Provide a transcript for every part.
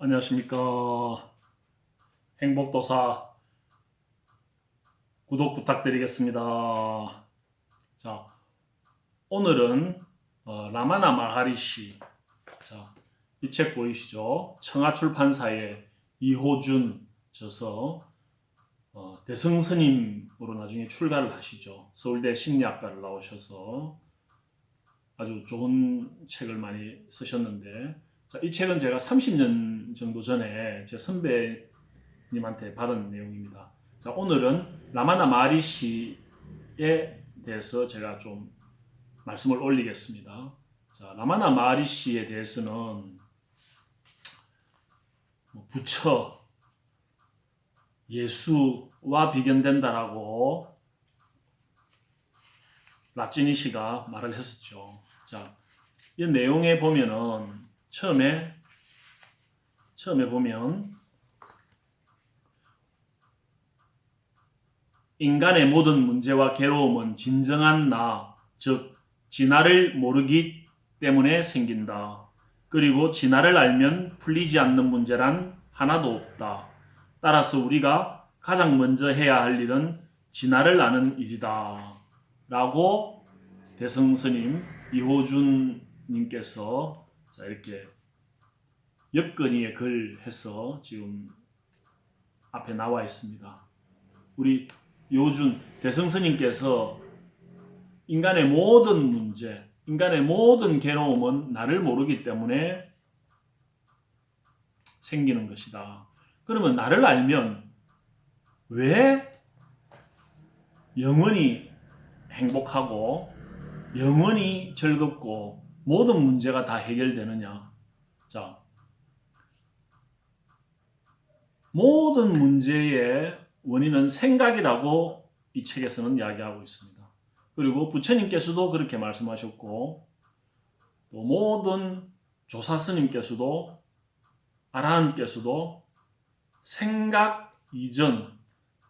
안녕하십니까. 행복도사 구독 부탁드리겠습니다. 자, 오늘은 라마나 마하리시, 자, 이 책 보이시죠? 청하출판사의 이호준 저서 대승스님으로 나중에 출가를 하시죠. 서울대 심리학과를 나오셔서 아주 좋은 책을 많이 쓰셨는데, 자, 이 책은 제가 30년 정도 전에 제 선배님한테 받은 내용입니다. 자, 오늘은 라마나 마하리시에 대해서 제가 좀 말씀을 올리겠습니다. 자, 라마나 마하리시에 대해서는 부처, 예수와 비견된다라고 라찌니시가 말을 했었죠. 자, 이 내용에 보면은 처음에 보면 인간의 모든 문제와 괴로움은 진정한 나, 즉 진화를 모르기 때문에 생긴다. 그리고 진화를 알면 풀리지 않는 문제란 하나도 없다. 따라서 우리가 가장 먼저 해야 할 일은 진화를 아는 일이다. 라고 대승스님 이호준 님께서 이렇게 옆건이에 글 해서 지금 앞에 나와 있습니다. 우리 요준 대승스님께서 인간의 모든 문제, 인간의 모든 괴로움은 나를 모르기 때문에 생기는 것이다. 그러면 나를 알면 왜 영원히 행복하고 영원히 즐겁고 모든 문제가 다 해결되느냐? 자, 모든 문제의 원인은 생각이라고 이 책에서는 이야기하고 있습니다. 그리고 부처님께서도 그렇게 말씀하셨고, 또 모든 조사스님께서도, 아라한께서도 생각 이전,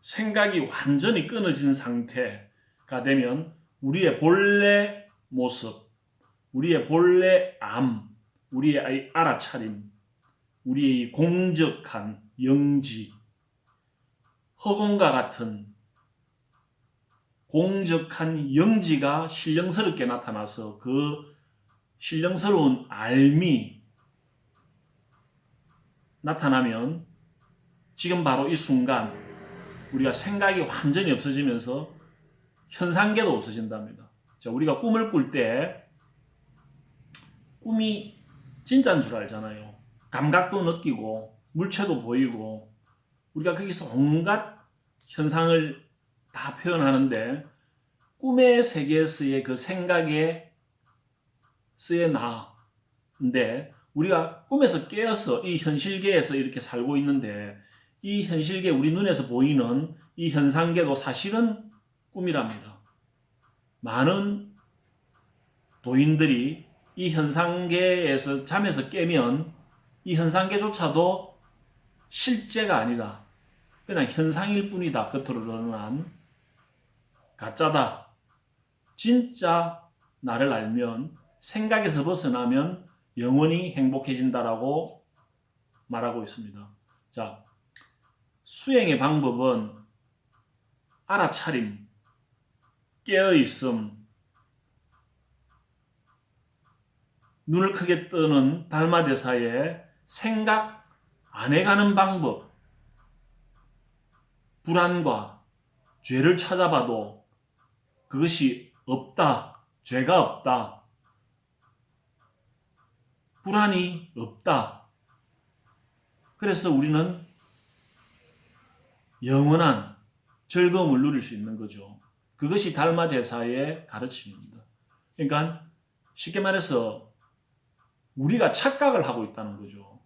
생각이 완전히 끊어진 상태가 되면 우리의 본래 모습, 우리의 본래 암, 우리의 알아차림, 우리의 공적한 영지, 허공과 같은 공적한 영지가 신령스럽게 나타나서 그 신령스러운 알미 나타나면 지금 바로 이 순간 우리가 생각이 완전히 없어지면서 현상계도 없어진답니다. 자, 우리가 꿈을 꿀 때 꿈이 진짜인 줄 알잖아요. 감각도 느끼고 물체도 보이고 우리가 거기서 온갖 현상을 다 표현하는데 꿈의 세계에서의 그 생각에 쓰여 나인데 우리가 꿈에서 깨어서 이 현실계에서 이렇게 살고 있는데 이 현실계 우리 눈에서 보이는 이 현상계도 사실은 꿈이랍니다. 많은 도인들이 이 현상계에서 잠에서 깨면 이 현상계조차도 실제가 아니다. 그냥 현상일 뿐이다. 겉으로 드러난 가짜다. 진짜 나를 알면 생각에서 벗어나면 영원히 행복해진다라고 말하고 있습니다. 자, 수행의 방법은 알아차림, 깨어있음, 눈을 크게 뜨는 달마대사에 생각 안 해가는 방법, 불안과 죄를 찾아봐도 그것이 없다, 죄가 없다, 불안이 없다. 그래서 우리는 영원한 즐거움을 누릴 수 있는 거죠. 그것이 달마대사의 가르침입니다. 그러니까 쉽게 말해서 우리가 착각을 하고 있다는 거죠.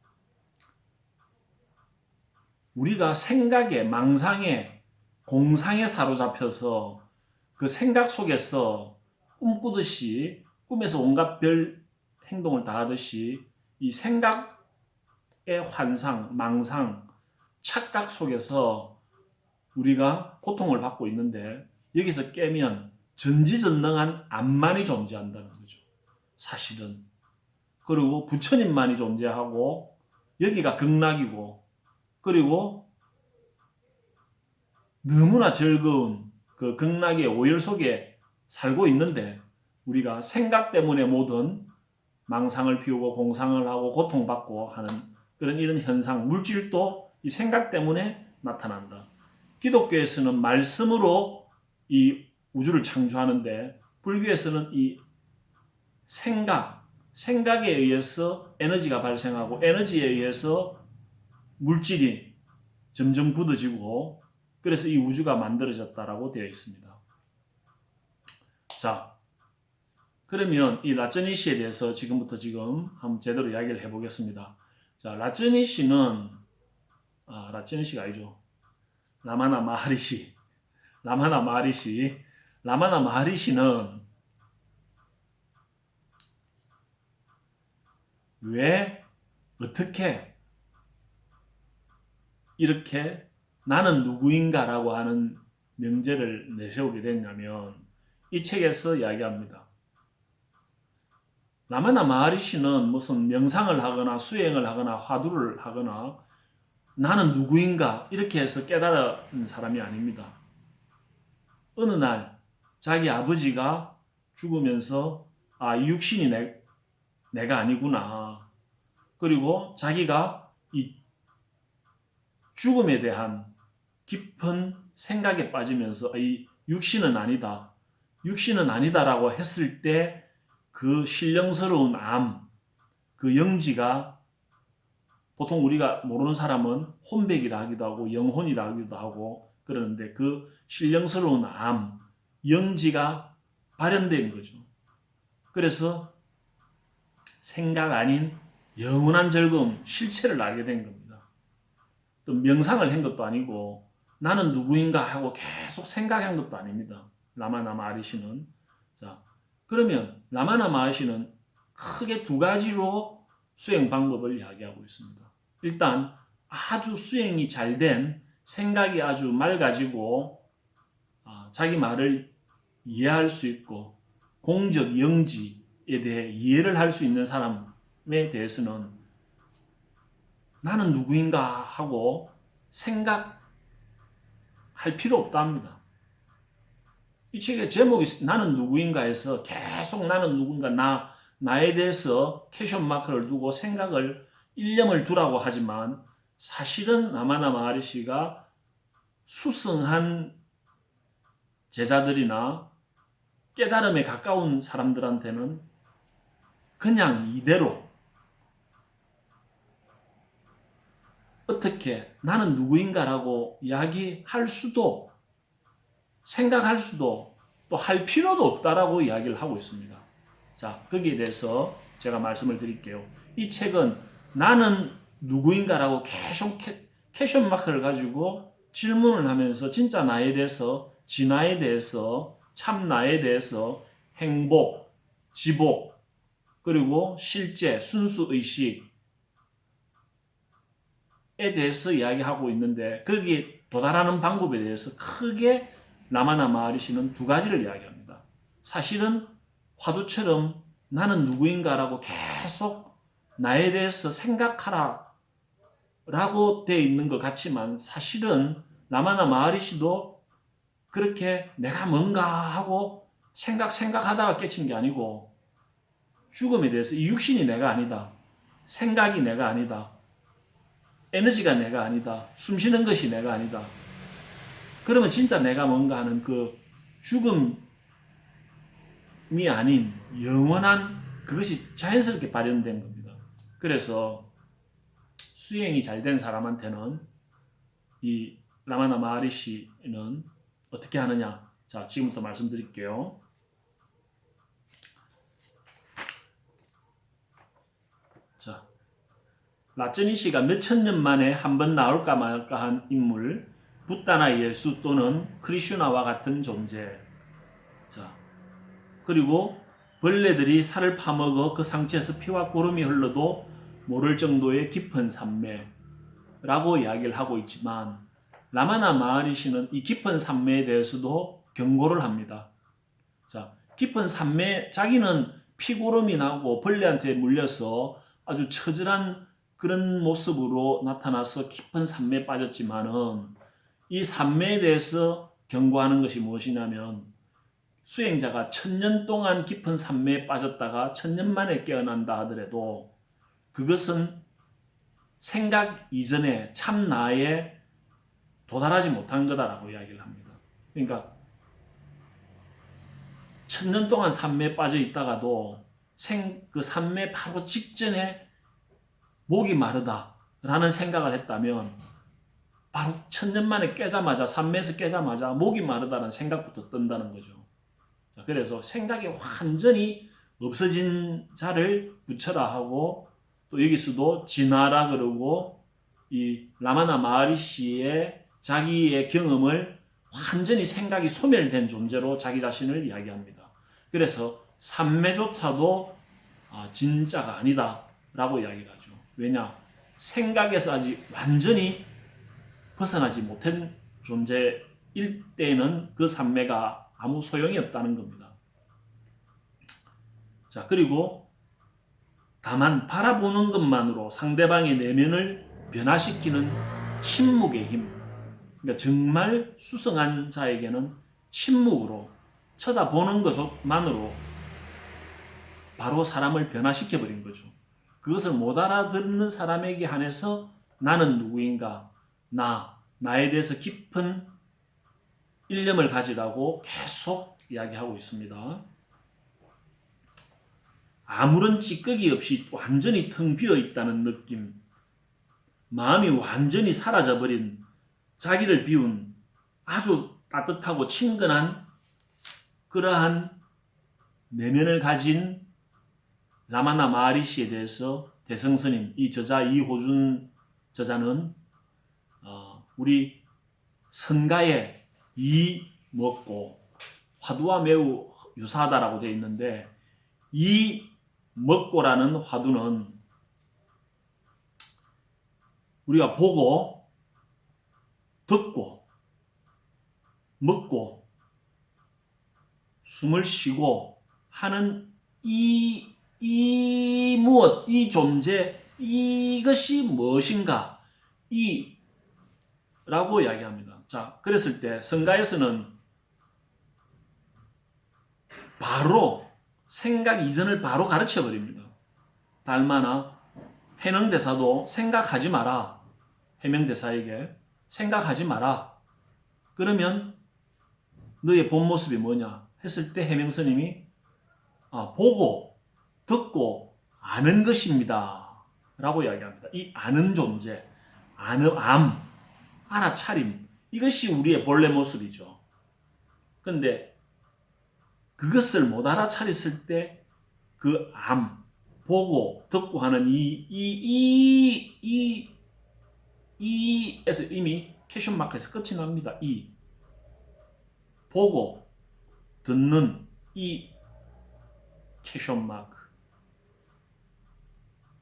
우리가 생각에, 망상에, 공상에 사로잡혀서 그 생각 속에서 꿈꾸듯이 꿈에서 온갖 별 행동을 다 하듯이 이 생각의 환상, 망상, 착각 속에서 우리가 고통을 받고 있는데 여기서 깨면 전지전능한 암만이 존재한다는 거죠. 사실은. 그리고 부처님만이 존재하고 여기가 극락이고, 그리고 너무나 즐거운 그 극락의 오열 속에 살고 있는데, 우리가 생각 때문에 모든 망상을 피우고 공상을 하고 고통받고 하는 그런 이런 현상, 물질도 이 생각 때문에 나타난다. 기독교에서는 말씀으로 이 우주를 창조하는데, 불교에서는 이 생각에 의해서 에너지가 발생하고, 에너지에 의해서 물질이 점점 굳어지고, 그래서 이 우주가 만들어졌다라고 되어 있습니다. 자, 그러면 이 라쩌니시에 대해서 지금부터 한번 제대로 이야기를 해보겠습니다. 자, 라쩌니시는 라쩌니시가 아니죠. 라마나 마하리시는 왜 어떻게 이렇게 나는 누구인가라고 하는 명제를 내세우게 됐냐면, 이 책에서 이야기합니다. 라마나 마하리시는 무슨 명상을 하거나 수행을 하거나 화두를 하거나 나는 누구인가 이렇게 해서 깨달은 사람이 아닙니다. 어느 날 자기 아버지가 죽으면서 이 육신이 내가 아니구나. 그리고 자기가 이 죽음에 대한 깊은 생각에 빠지면서 이 육신은 아니다라고 했을 때 그 신령스러운 그 영지가, 보통 우리가 모르는 사람은 혼백이라 하기도 하고 영혼이라 하기도 하고 그러는데, 그 신령스러운 영지가 발현된 거죠. 그래서 생각 아닌 영원한 즐거움, 실체를 알게 된 겁니다. 또 명상을 한 것도 아니고 나는 누구인가 하고 계속 생각한 것도 아닙니다. 라마나 마하리시는. 자, 그러면 라마나 마하리시는 크게 두 가지로 수행 방법을 이야기하고 있습니다. 일단 아주 수행이 잘 된, 생각이 아주 맑아지고 자기 말을 이해할 수 있고 공적 영지에 대해 이해를 할 수 있는 사람에 대해서는 나는 누구인가 하고 생각할 필요 없답니다. 이 책의 제목이 나는 누구인가에서 계속 나는 누군가, 나에 대해서 퀘션 마크를 두고 생각을, 일념을 두라고 하지만, 사실은 라마나 마하리시가 수승한 제자들이나 깨달음에 가까운 사람들한테는 그냥 이대로 어떻게 나는 누구인가라고 이야기할 수도, 생각할 수도, 또 할 필요도 없다라고 이야기를 하고 있습니다. 자, 거기에 대해서 제가 말씀을 드릴게요. 이 책은 나는 누구인가라고 계속 퀘션 마크를 가지고 질문을 하면서 진짜 나에 대해서, 진화에 대해서, 참 나에 대해서, 행복, 지복, 그리고 실제, 순수 의식에 대해서 이야기하고 있는데, 거기에 도달하는 방법에 대해서 크게 라마나 마하리시는 두 가지를 이야기합니다. 사실은 화두처럼 나는 누구인가라고 계속 나에 대해서 생각하라 라고 되어 있는 것 같지만, 사실은 라마나 마하리시도 그렇게 내가 뭔가 하고 생각하다가 깨친 게 아니고, 죽음에 대해서 이 육신이 내가 아니다, 생각이 내가 아니다, 에너지가 내가 아니다, 숨쉬는 것이 내가 아니다, 그러면 진짜 내가 뭔가 하는 그 죽음이 아닌 영원한 그것이 자연스럽게 발현된 겁니다. 그래서 수행이 잘 된 사람한테는 이 라마나 마하리시는 어떻게 하느냐? 자, 지금부터 말씀드릴게요. 자, 라쩌니시가 몇천 년 만에 한 번 나올까 말까 한 인물, 붓다나 예수 또는 크리슈나와 같은 존재. 자, 그리고 벌레들이 살을 파먹어 그 상처에서 피와 고름이 흘러도 모를 정도의 깊은 산매라고 이야기를 하고 있지만, 라마나 마하리시는 이 깊은 산매에 대해서도 경고를 합니다. 자, 깊은 산매, 자기는 피고름이 나고 벌레한테 물려서 아주 처절한 그런 모습으로 나타나서 깊은 산매에 빠졌지만은 이 산매에 대해서 경고하는 것이 무엇이냐면 수행자가 1000년 동안 깊은 산매에 빠졌다가 1000년 만에 깨어난다 하더라도 그것은 생각 이전에 참 나에 도달하지 못한 거다라고 이야기를 합니다. 그러니까 1000년 동안 산매에 빠져 있다가도 그 산매 바로 직전에 목이 마르다라는 생각을 했다면 바로 1000년 만에 깨자마자 산매에서 깨자마자 목이 마르다는 생각부터 뜬다는 거죠. 자, 그래서 생각이 완전히 없어진 자를 부처라 하고 또 여기서도 진화라 그러고 이 라마나 마하리시의 자기의 경험을 완전히 생각이 소멸된 존재로 자기 자신을 이야기합니다. 그래서 산매조차도 진짜가 아니다 라고 이야기를 하죠. 왜냐? 생각에서 아직 완전히 벗어나지 못한 존재일 때는 그 산매가 아무 소용이 없다는 겁니다. 자, 그리고 다만 바라보는 것만으로 상대방의 내면을 변화시키는 침묵의 힘. 그러니까 정말 수성한 자에게는 침묵으로 쳐다보는 것만으로 바로 사람을 변화시켜버린 거죠. 그것을 못 알아듣는 사람에게 한해서 나는 누구인가, 나에 대해서 깊은 일념을 가지라고 계속 이야기하고 있습니다. 아무런 찌꺼기 없이 완전히 텅 비어 있다는 느낌, 마음이 완전히 사라져버린 자기를 비운 아주 따뜻하고 친근한 그러한 내면을 가진 라마나 마하리시에 대해서 대성스님, 이 저자 이호준 저자는 우리 선가에 이 먹고 화두와 매우 유사하다라고 되어 있는데 이 먹고라는 화두는 우리가 보고 듣고 먹고 숨을 쉬고 하는 이 무엇, 이 존재, 이것이 무엇인가, 라고 이야기합니다. 자, 그랬을 때 성가에서는 바로 생각 이전을 바로 가르쳐 버립니다. 달마나 해명대사도 생각하지 마라. 해명대사에게 생각하지 마라. 그러면 너의 본 모습이 뭐냐 했을 때 해명스님이 보고 듣고 아는 것입니다 라고 이야기합니다. 이 아는 존재, 알아차림, 이것이 우리의 본래 모습이죠. 그런데 그것을 못 알아차렸을 때 그 보고 듣고 하는 이에서 이미 퀘션 마크에서 끝이 납니다. 보고 듣는 이 퀘션 마크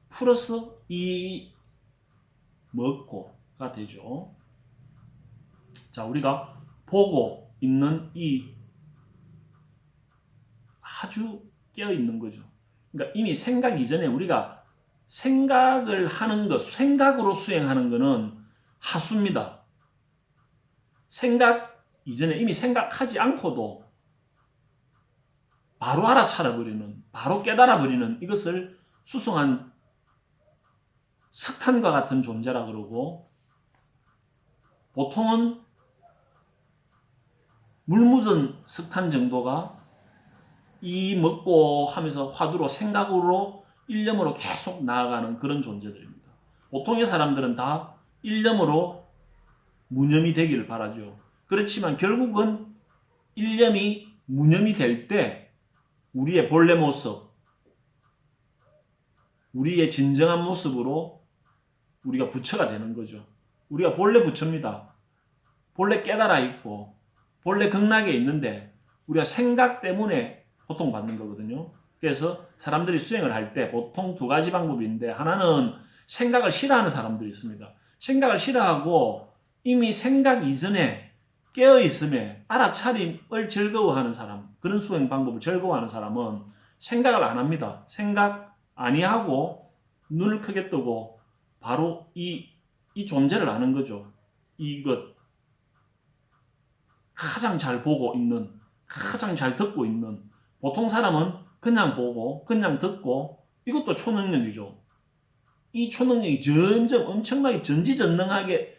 플러스 이 먹고가 되죠. 자, 우리가 보고 있는 이 아주 깨어 있는 거죠. 그러니까 이미 생각 이전에 우리가 생각을 하는 것, 생각으로 수행하는 것은 하수입니다. 생각 이전에 이미 생각하지 않고도 바로 알아차려버리는, 바로 깨달아버리는 이것을 수성한 석탄과 같은 존재라 그러고, 보통은 물 묻은 석탄 정도가 이 먹고 하면서 화두로 생각으로 일념으로 계속 나아가는 그런 존재들입니다. 보통의 사람들은 다 일념으로 무념이 되기를 바라죠. 그렇지만 결국은 일념이 무념이 될 때 우리의 본래 모습, 우리의 진정한 모습으로 우리가 부처가 되는 거죠. 우리가 본래 부처입니다. 본래 깨달아 있고 본래 극락에 있는데 우리가 생각 때문에 고통받는 거거든요. 그래서 사람들이 수행을 할 때 보통 두 가지 방법인데, 하나는 생각을 싫어하는 사람들이 있습니다. 생각을 싫어하고 이미 생각 이전에 깨어있음에 알아차림을 즐거워하는 사람, 그런 수행 방법을 즐거워하는 사람은 생각을 안 합니다. 생각 아니하고 눈을 크게 뜨고 바로 이 존재를 아는 거죠. 이것 가장 잘 보고 있는, 가장 잘 듣고 있는. 보통 사람은 그냥 보고 그냥 듣고, 이것도 초능력이죠. 이 초능력이 점점 엄청나게 전지전능하게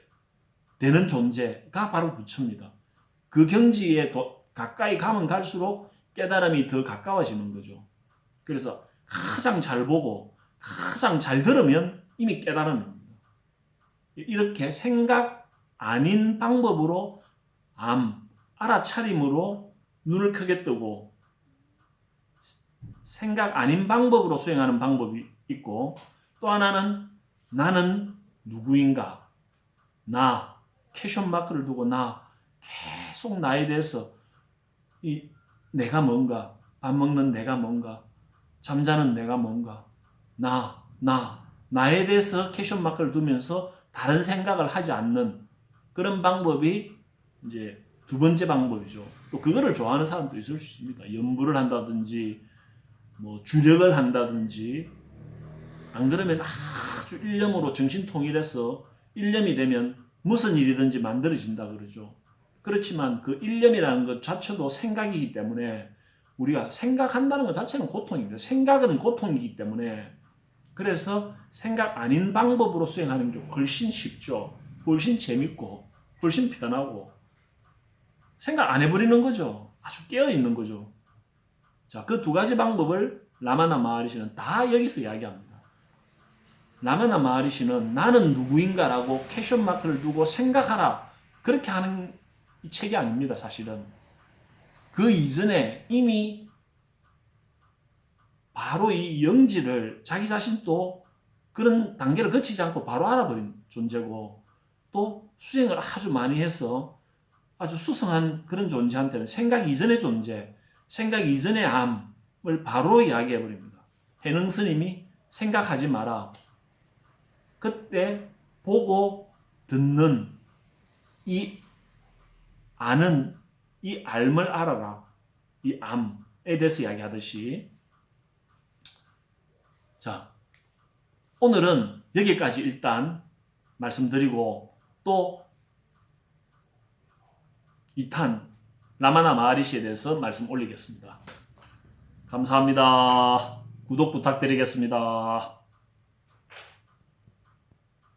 되는 존재가 바로 부처입니다. 그 경지에 가까이 가면 갈수록 깨달음이 더 가까워지는 거죠. 그래서 가장 잘 보고 가장 잘 들으면 이미 깨달음입니다. 이렇게 생각 아닌 방법으로 알아차림으로 눈을 크게 뜨고, 생각 아닌 방법으로 수행하는 방법이 있고, 또 하나는 나는 누구인가, 나, 퀘션 마크를 두고 계속 나에 대해서 내가 뭔가, 밥 먹는 내가 뭔가, 잠자는 내가 뭔가, 나에 대해서 퀘션 마크를 두면서 다른 생각을 하지 않는 그런 방법이 이제 두 번째 방법이죠. 또 그거를 좋아하는 사람도 있을 수 있습니다. 연부를 한다든지 뭐 주력을 한다든지, 안 그러면 아주 일념으로 정신 통일해서 일념이 되면 무슨 일이든지 만들어진다 그러죠. 그렇지만 그 일념이라는 것 자체도 생각이기 때문에, 우리가 생각한다는 것 자체는 고통입니다. 생각은 고통이기 때문에, 그래서 생각 아닌 방법으로 수행하는 게 훨씬 쉽죠. 훨씬 재밌고 훨씬 편하고, 생각 안 해버리는 거죠. 아주 깨어있는 거죠. 자, 그 두 가지 방법을 라마나 마하리시는 다 여기서 이야기합니다. 라마나 마하리시는 나는 누구인가라고 퀘션 마크를 두고 생각하라, 그렇게 하는 이 책이 아닙니다. 사실은 그 이전에 이미 바로 이 영지를 자기 자신도 그런 단계를 거치지 않고 바로 알아버린 존재고, 또 수행을 아주 많이 해서 아주 수성한 그런 존재한테는 생각 이전의 존재, 생각 이전의 암을 바로 이야기해버립니다. 해능 스님이 생각하지 마라, 그때 보고 듣는 이 아는, 이 알을 알아라, 이 암에 대해서 이야기하듯이. 자, 오늘은 여기까지 일단 말씀드리고, 또 2탄 라마나 마하리시에 대해서 말씀 올리겠습니다. 감사합니다. 구독 부탁드리겠습니다.